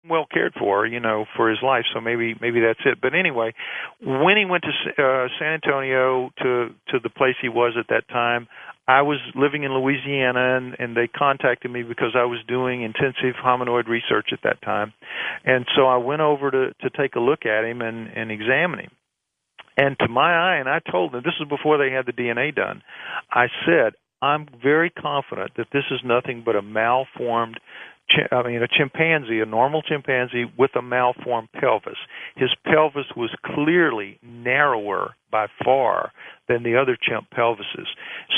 well cared for, for his life. So maybe that's it. But anyway, when he went to San Antonio to the place he was at that time, I was living in Louisiana, and they contacted me because I was doing intensive hominoid research at that time. And so I went over to take a look at him and examine him. And to my eye, and I told them, this was before they had the DNA done, I said, I'm very confident that this is nothing but a malformed a chimpanzee, a normal chimpanzee with a malformed pelvis. His pelvis was clearly narrower by far than the other chimp pelvises.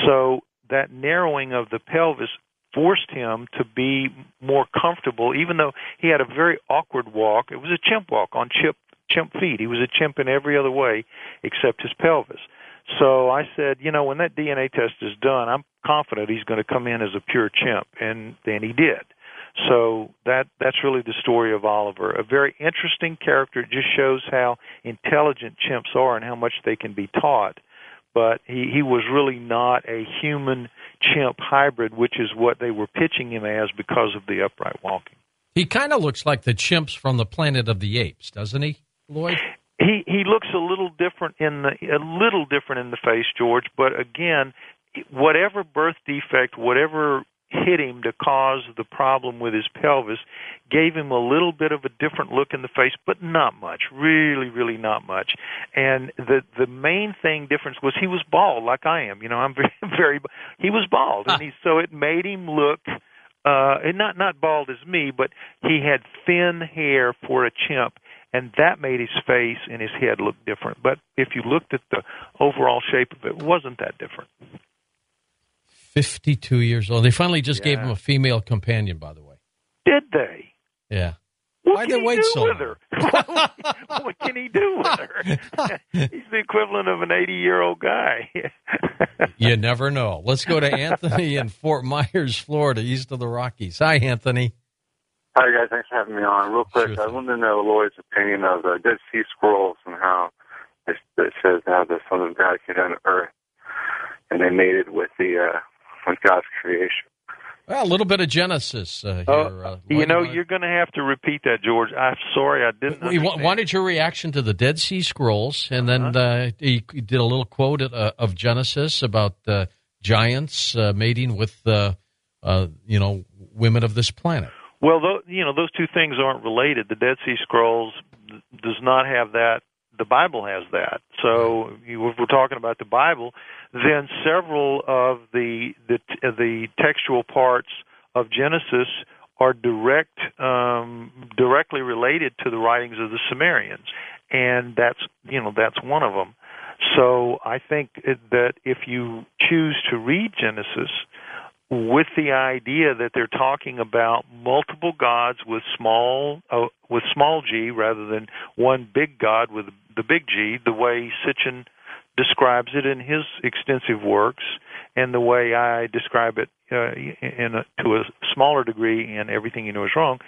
So that narrowing of the pelvis forced him to be more comfortable, even though he had a very awkward walk. It was a chimp walk on chimp feet. He was a chimp in every other way except his pelvis. So I said, when that DNA test is done, I'm confident he's going to come in as a pure chimp, and then he did. So that's really the story of Oliver. A very interesting character. It just shows how intelligent chimps are and how much they can be taught. But he was really not a human-chimp hybrid, which is what they were pitching him as because of the upright walking. He kind of looks like the chimps from the Planet of the Apes, doesn't he, Lloyd? He looks a little different in the face, George. But again, whatever birth defect, whatever hit him to cause the problem with his pelvis, gave him a little bit of a different look in the face, but not much, really not much. And the main difference was he was bald, like I am. I'm very he was bald, and so it made him look, and not bald as me, but he had thin hair for a chimp, and that made his face and his head look different. But if you looked at the overall shape of it, it wasn't that different. 52 years old. They finally just gave him a female companion, by the way. Did they? Yeah. Why'd they wait so long? What can he do with her? He's the equivalent of an 80-year-old guy. You never know. Let's go to Anthony in Fort Myers, Florida, east of the Rockies. Hi, Anthony. Hi, guys. Thanks for having me on. Real quick, I wanted to know Lloyd's opinion of Dead Sea Scrolls and how it says how the Son of God came down to earth and they mated with God's creation. Well, a little bit of Genesis here. You're going to have to repeat that, George. I'm sorry, I didn't understand. Wanted your reaction to the Dead Sea Scrolls, and then he did a little quote of Genesis about giants mating with, women of this planet. Well, those two things aren't related. The Dead Sea Scrolls does not have that. The Bible has that. So if we're talking about the Bible, then several of the textual parts of Genesis are directly related to the writings of the Sumerians, and that's one of them. So I think that if you choose to read Genesis with the idea that they're talking about multiple gods with small g rather than one big god with the big G, the way Sitchin describes it in his extensive works, and the way I describe it to a smaller degree in Everything You Know Is Wrong,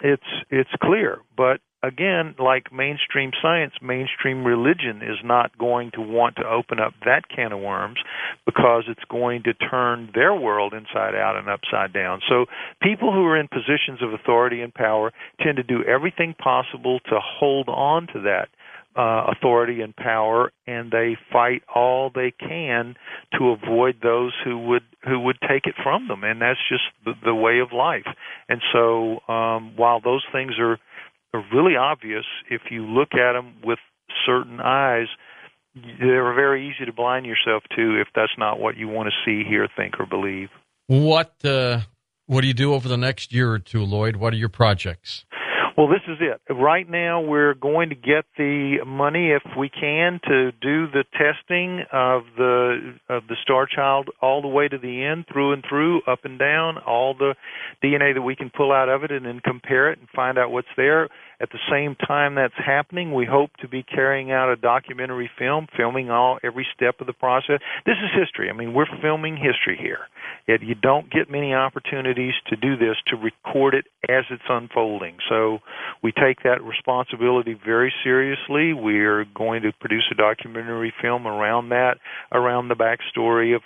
it's clear. But again, like mainstream science, mainstream religion is not going to want to open up that can of worms because it's going to turn their world inside out and upside down. So people who are in positions of authority and power tend to do everything possible to hold on to that authority and power, and they fight all they can to avoid those who would take it from them, and that's just the way of life. And so while those things are really obvious, if you look at them with certain eyes, they're very easy to blind yourself to if that's not what you want to see, hear, think, or believe. What do you do over the next year or two, Lloyd? What are your projects? Well, this is it. Right now, we're going to get the money, if we can, to do the testing of the Starchild all the way to the end, through and through, up and down, all the DNA that we can pull out of it, and then compare it and find out what's there. At the same time that's happening, we hope to be carrying out a documentary film, filming every step of the process. This is history. I mean, we're filming history here. You don't get many opportunities to do this, to record it as it's unfolding. So we take that responsibility very seriously. We're going to produce a documentary film around that, around the backstory of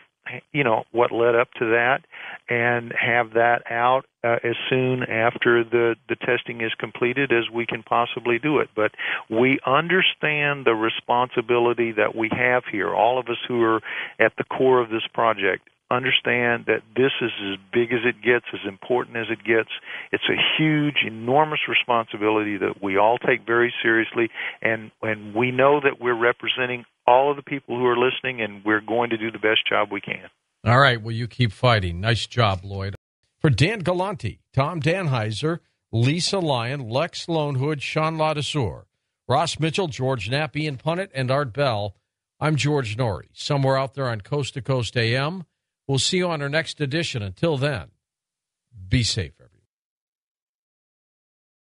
what led up to that, and have that out as soon after the testing is completed as we can possibly do it. But we understand the responsibility that we have here. All of us who are at the core of this project understand that this is as big as it gets, as important as it gets. It's a huge, enormous responsibility that we all take very seriously, and we know that we're representing all of the people who are listening, and we're going to do the best job we can. All right, well, you keep fighting. Nice job, Lloyd. For Dan Galante, Tom Danheiser, Lisa Lyon, Lex Lonehood, Sean Ladesseur, Ross Mitchell, George Knapp, Ian Punnett, and Art Bell, I'm George Norrie, somewhere out there on Coast to Coast AM. We'll see you on our next edition. Until then, be safe, everyone.